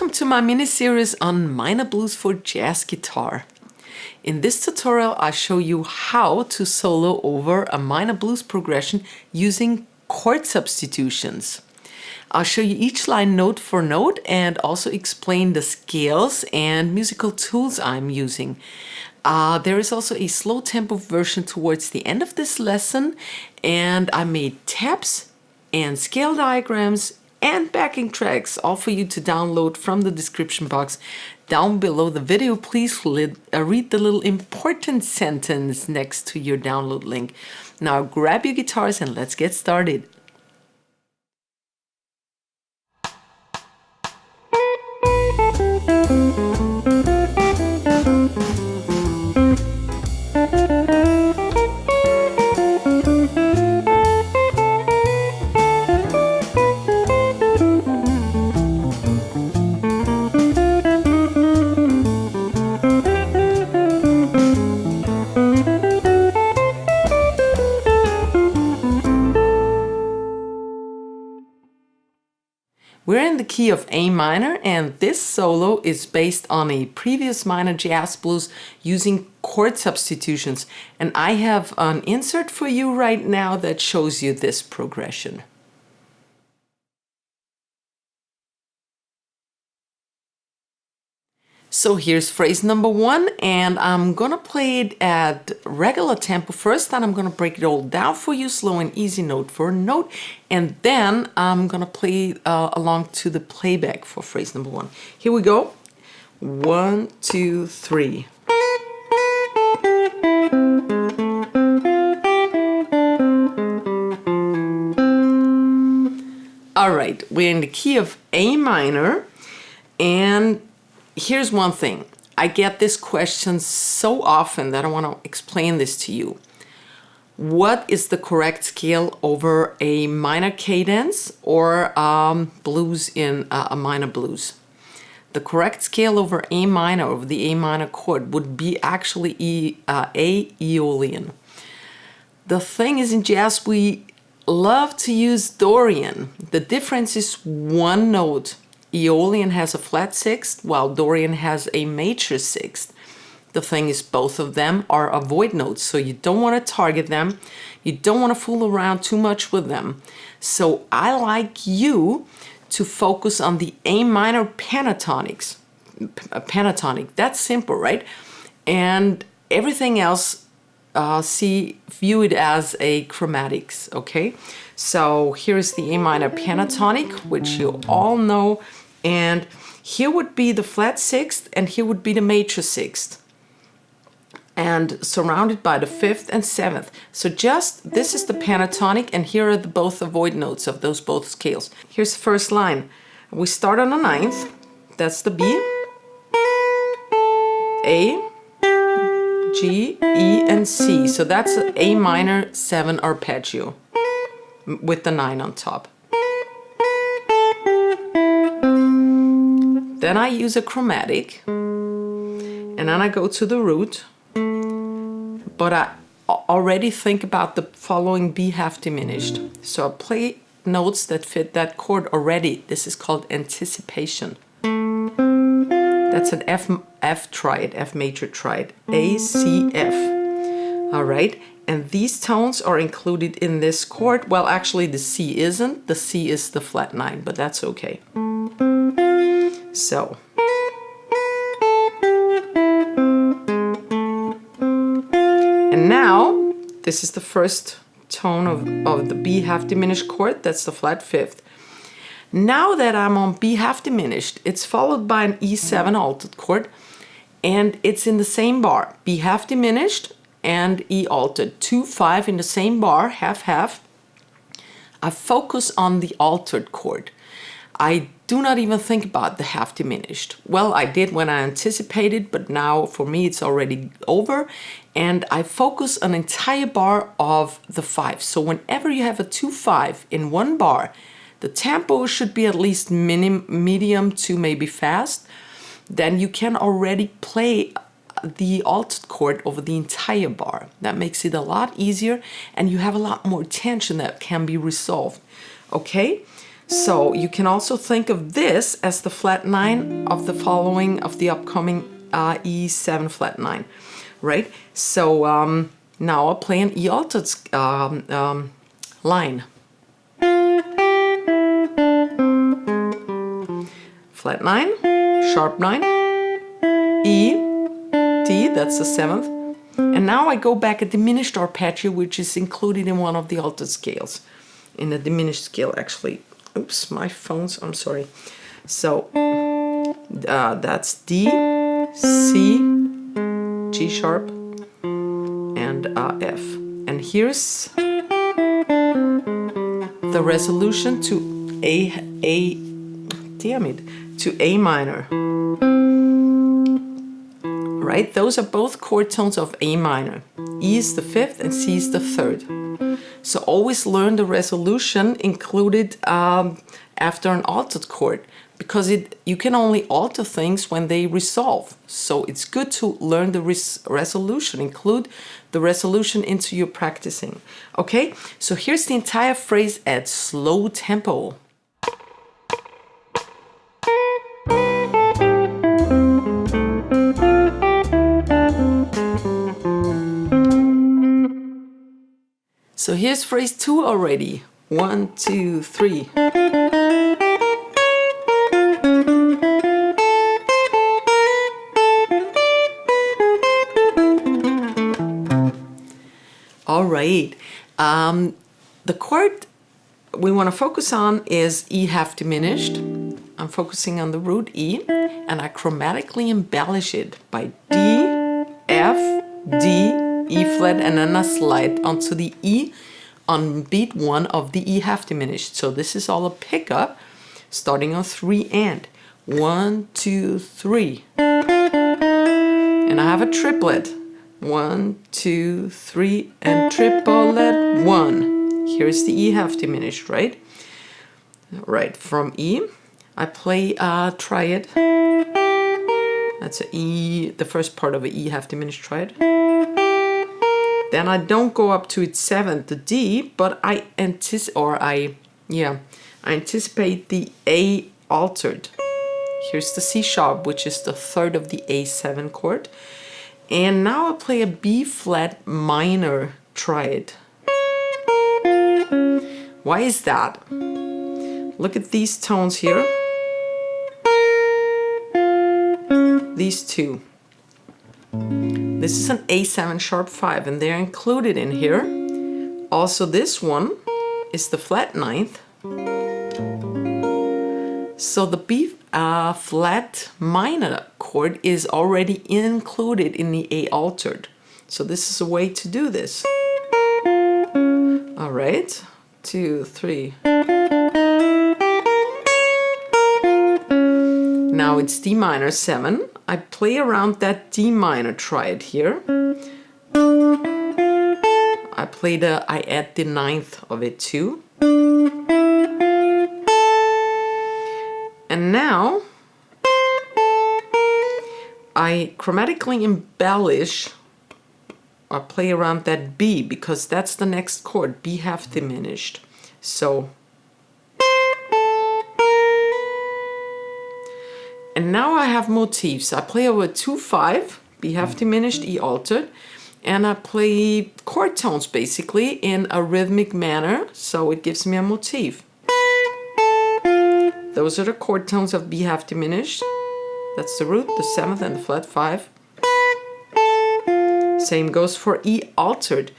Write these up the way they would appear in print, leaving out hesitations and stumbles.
Welcome to my mini-series on minor blues for jazz guitar. In this tutorial I show you how to solo over a minor blues progression using chord substitutions. I'll show you each line note for note and also explain the scales and musical tools I'm using. There is also a slow tempo version towards the end of this lesson, and I made tabs and scale diagrams and backing tracks, all for you to download from the description box down below the video. Please read the little important sentence next to your download link. Now grab your guitars and let's get started. We're in the key of A minor, and this solo is based on a previous minor jazz blues using chord substitutions. And I have an insert for you right now that shows you this progression. So here's phrase number 1, and I'm gonna play it at regular tempo first, then I'm gonna break it all down for you, slow and easy note for note, and then I'm gonna play along to the playback for phrase number 1. Here we go. 1, 2, 3. All right, we're in the key of A minor, and here's one thing. I get this question so often that I want to explain this to you. What is the correct scale over a minor cadence or blues in a minor blues? The correct scale over A minor, over the A minor chord, would be actually A eolian. The thing is, in jazz we love to use dorian. The difference is one note. Eolian has a flat sixth, while dorian has a major sixth. The thing is, both of them are avoid notes, so you don't want to target them. You don't want to fool around too much with them. So I like you to focus on the A minor pentatonics. Pentatonic, that's simple, right? And everything else, view it as a chromatics, okay? So here's the A minor pentatonic, which you all know, and here would be the flat sixth, and here would be the major sixth, and surrounded by the fifth and seventh. So just, this is the pentatonic, and here are the both avoid notes of those both scales. Here's the first line. We start on the ninth, that's the B, A, G, E, and C. So that's an A minor 7 arpeggio with the 9 on top. Then I use a chromatic, and then I go to the root, but I already think about the following B half diminished. So I play notes that fit that chord already. This is called anticipation. That's an F triad, F major triad, A, C, F. All right, and these tones are included in this chord. Well, actually the C isn't. The C is the flat 9, but that's okay. So. And now, this is the first tone of the B half diminished chord. That's the flat 5th. Now that I'm on B half diminished, it's followed by an E7 altered chord, and it's in the same bar, B half diminished and E altered, 2, 5 in the same bar, half, half. I focus on the altered chord. I do not even think about the half diminished. Well, I did when I anticipated, but now for me it's already over, and I focus an entire bar of the 5. So whenever you have a 2-5 in one bar, the tempo should be at least medium to maybe fast. Then you can already play the altered chord over the entire bar. That makes it a lot easier, and you have a lot more tension that can be resolved. Okay, So you can also think of this as the flat 9 of the upcoming E7 flat 9, right? So now I'll play an E altered line. Flat 9, sharp 9, E, D, that's the 7th. And now I go back a diminished arpeggio, which is included in one of the altered scales. In a diminished scale, actually. Oops, my phone's, I'm sorry. So that's D, C, G sharp, and F. And here's the resolution to to A minor. Right? Those are both chord tones of A minor. E is the 5th and C is the 3rd. So always learn the resolution included after an altered chord, because you can only alter things when they resolve. So it's good to learn the resolution, include the resolution into your practicing. Okay, so here's the entire phrase at slow tempo. So here's phrase 2 already. 1, 2, 3. All right. The chord we want to focus on is E half diminished. I'm focusing on the root E, and I chromatically embellish it by D, F, D, E flat, and then I slide onto the E on beat 1 of the E half diminished. So this is all a pickup starting on 3 and 1, 2, 3. And I have a triplet. 1, 2, 3, and triplet 1. Here's the E half diminished, right? Right, from E, I play a triad. That's an E, the first part of an E half diminished triad. Then I don't go up to its 7th, the D, but I anticipate the A altered. Here's the C sharp, which is the 3rd of the A7 chord. And now I play a B flat minor triad. Why is that? Look at these tones here. These two. This is an A7 sharp 5, and they're included in here. Also, this one is the flat 9th. So the B flat minor chord is already included in the A altered. So this is a way to do this. All right, 2, 3. Now it's D minor 7. I play around that D minor triad here. I add the 9th of it too. And now I chromatically embellish. I play around that B because that's the next chord, B half diminished. So, and now I have motifs. I play over 2, 5, B half diminished, E altered, and I play chord tones basically in a rhythmic manner, so it gives me a motif. Those are the chord tones of B half diminished. That's the root, the 7th, and the flat 5. Same goes for E altered.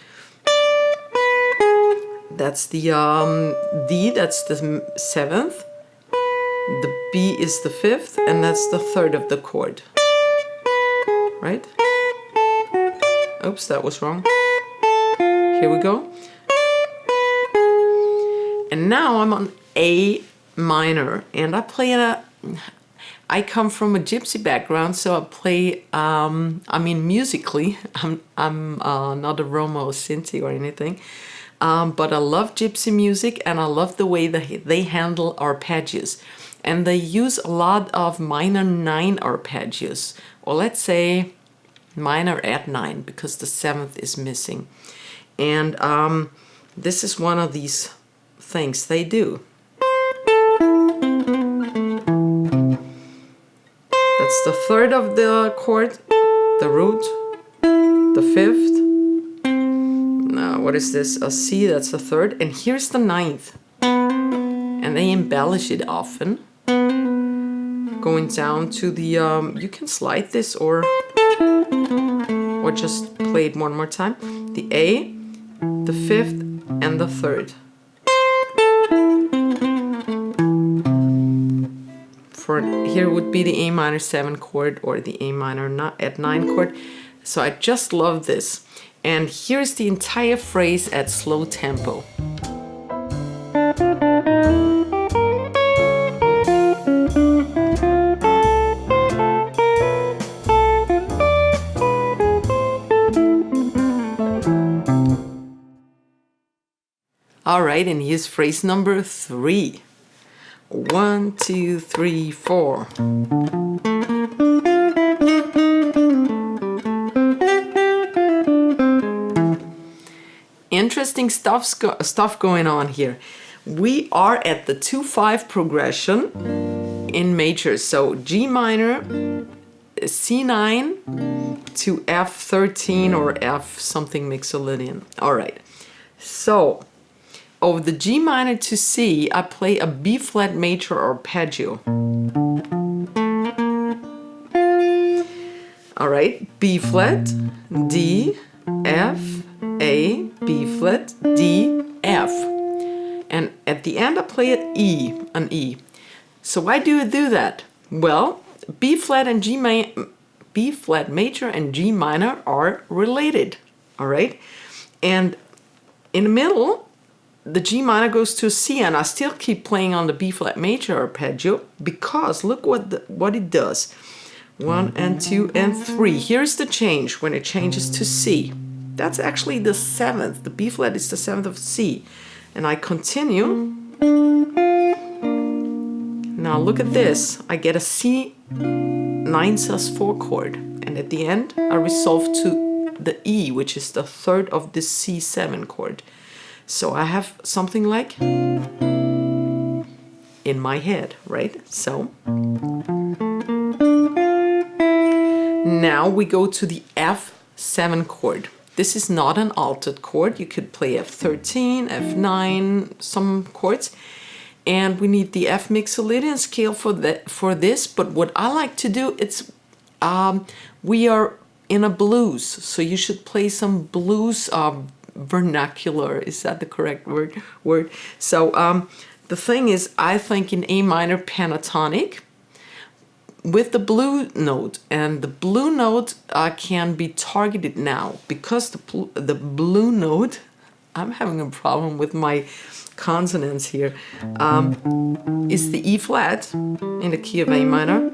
That's the D, that's the 7th. The B is the 5th, and that's the 3rd of the chord. Right? Oops, that was wrong. Here we go. And now I'm on A minor, and I play I come from a gypsy background, so I play, musically, I'm not a Roma or Sinti or anything, but I love gypsy music, and I love the way that they handle arpeggios. And they use a lot of minor 9 arpeggios, or let's say minor add 9, because the 7th is missing. And this is one of these things they do. the third of the chord, the root, the fifth. Now, what is this? A C, that's the third. And here's the ninth. And they embellish it often. Going down to the, you can slide this or just play it one more time. The A, the fifth, and the third. For here would be the A minor 7 chord or the A minor at 9 chord. So I just love this. And here's the entire phrase at slow tempo. All right, and here's phrase number 3. 1, 2, 3, 4. Interesting stuff going on here. We are at the 2-5 progression in major. So G minor, C9 to F13 or F something mixolydian. All right. So over the G minor to C, I play a B flat major arpeggio. All right, B flat, D, F, A, B flat, D, F. And at the end I play an E. So why do I do that? Well, B flat major and G minor are related. All right, and in the middle, the G minor goes to a C, and I still keep playing on the B flat major arpeggio because look what it does. 1 and 2 and 3. Here's the change when it changes to C. That's actually the 7th. The B flat is the 7th of C. And I continue. Now look at this. I get a C 9 sus4 chord. And at the end, I resolve to the E, which is the third of the C7 chord. So I have something like in my head, right? So now we go to the F7 chord. This is not an altered chord. You could play F13, F9, some chords. And we need the F mixolydian scale for this. But what I like to do, it's we are in a blues. So you should play some blues vernacular. Is that the correct word? So the thing is, I think in A minor pentatonic with the blue note, and the blue note can be targeted now because the blue note, I'm having a problem with my consonants here, is the E flat in the key of A minor,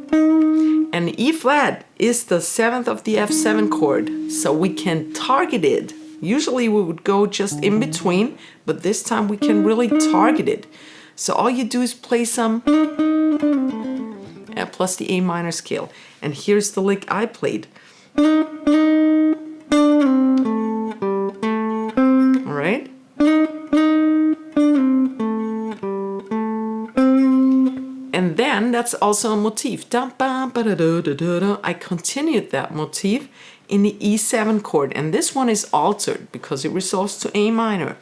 and the E flat is the 7th of the F7 chord, so we can target it. Usually we would go just in between, but this time we can really target it. So all you do is play some plus the A minor scale. And here's the lick I played. All right. And then that's also a motif. I continued that motif in the E7 chord, and this one is altered because it resolves to A minor.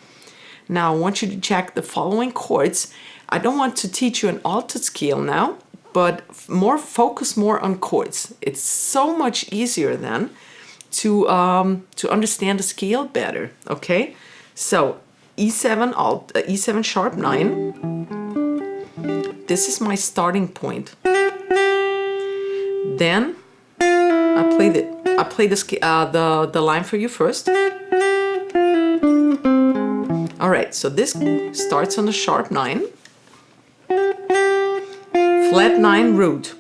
Now I want you to check the following chords. I don't want to teach you an altered scale now, but focus more on chords. It's so much easier then to understand the scale better. Okay, so E7 E7 sharp 9. This is my starting point. Then I play the line for you first. All right, so this starts on the sharp 9, flat 9 root,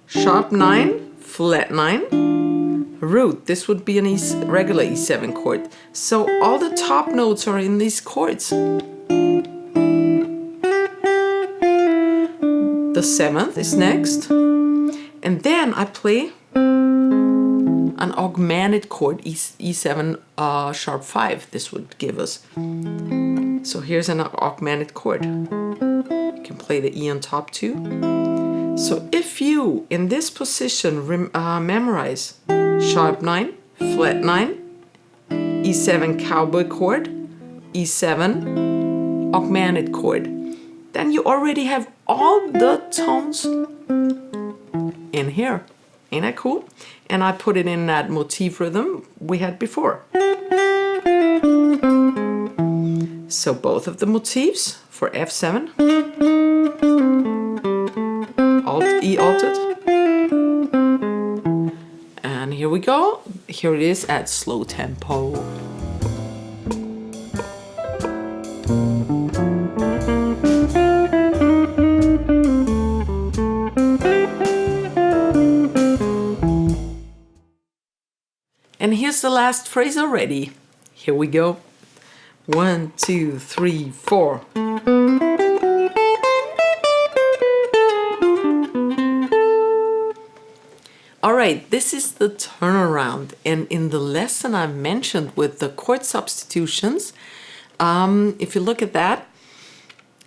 sharp 9, flat 9, root. This would be an regular E7 chord. So all the top notes are in these chords. The 7th is next, and then I play an augmented chord, E7 sharp 5, this would give us. So here's an augmented chord. You can play the E on top too. So if you, in this position, memorize sharp 9, flat 9, E7 cowboy chord, E7 augmented chord, then you already have all the tones in here. Ain't that cool? And I put it in that motif rhythm we had before. So both of the motifs for F7, Alt, E altered. And here we go. Here it is at slow tempo. And here's the last phrase already. Here we go. 1, 2, 3, 4. All right, this is the turnaround. And in the lesson I mentioned with the chord substitutions, if you look at that,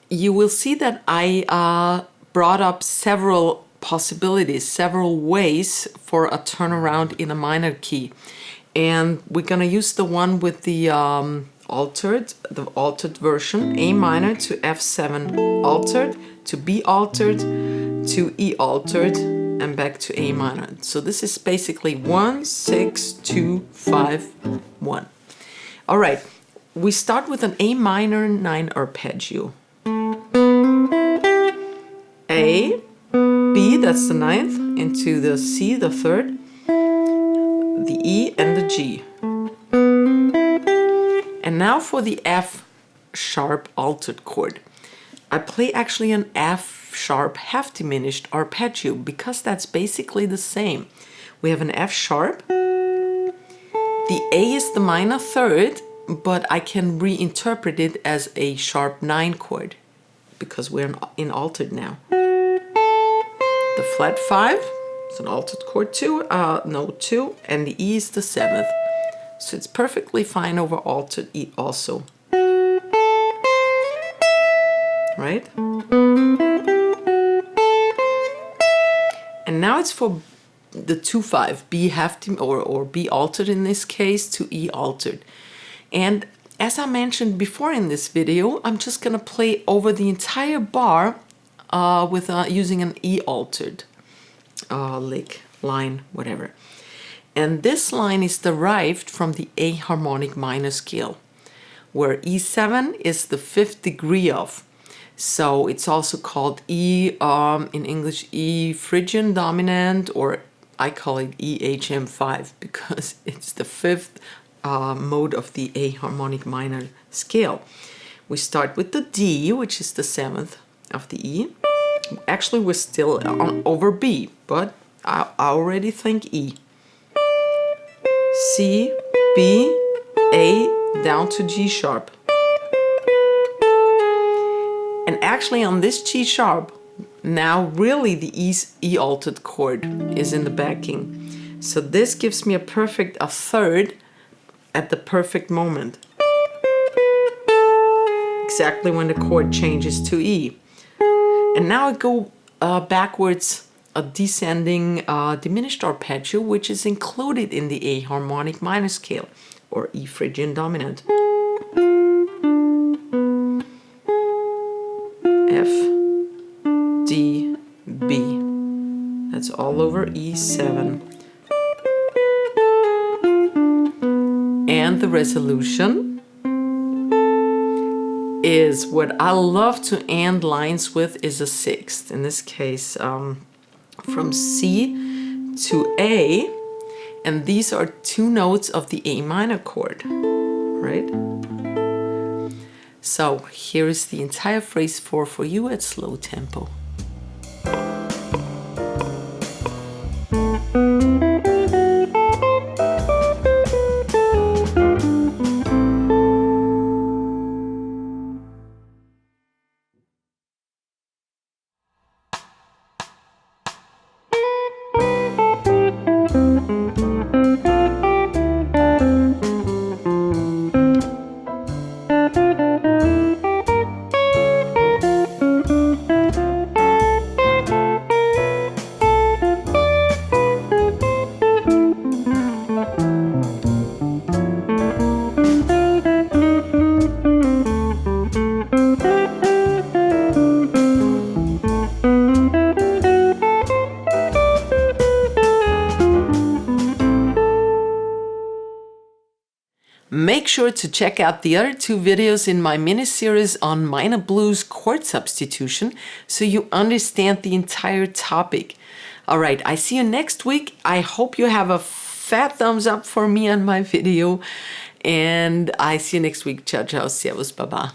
you will see that I brought up several possibilities, several ways for a turnaround in a minor key. And we're gonna use the one with the altered version, A minor to F7 altered, to B altered, to E altered, and back to A minor. So this is basically 1, 6, 2, 5, 1. All right, we start with an A minor 9 arpeggio. A, B, that's the 9th, into the C, the 3rd, the E, and the G. And now for the F sharp altered chord. I play actually an F sharp half diminished arpeggio because that's basically the same. We have an F sharp. The A is the minor 3rd, but I can reinterpret it as a sharp 9 chord because we're in altered now. The flat 5 is an altered chord 2, 2, and the E is the 7th. So it's perfectly fine over altered E also. Right? And now it's for the 2-5, B half or B altered in this case to E altered. And as I mentioned before in this video, I'm just gonna play over the entire bar with using an E altered lick, line, whatever. And this line is derived from the A harmonic minor scale, where E7 is the 5th degree of. So it's also called E, in English, E phrygian dominant, or I call it EHM5 because it's the 5th mode of the A harmonic minor scale. We start with the D, which is the 7th of the E. Actually, we're still over B, but I already think E. C, B, A, down to G sharp. And actually on this G sharp, now really the E altered chord is in the backing. So this gives me a 3rd at the perfect moment. Exactly when the chord changes to E. And now I go backwards, a descending diminished arpeggio, which is included in the A harmonic minor scale, or E phrygian dominant. F, D, B. That's all over E7. And the resolution is what I love to end lines with is a 6th. In this case, from C to A, and these are 2 notes of the A minor chord, right? So here is the entire phrase 4 for you at slow tempo. Make sure to check out the other 2 videos in my mini-series on minor blues chord substitution so you understand the entire topic. All right, I see you next week. I hope you have a fat thumbs up for me on my video. And I see you next week. Ciao, ciao, servus, baba.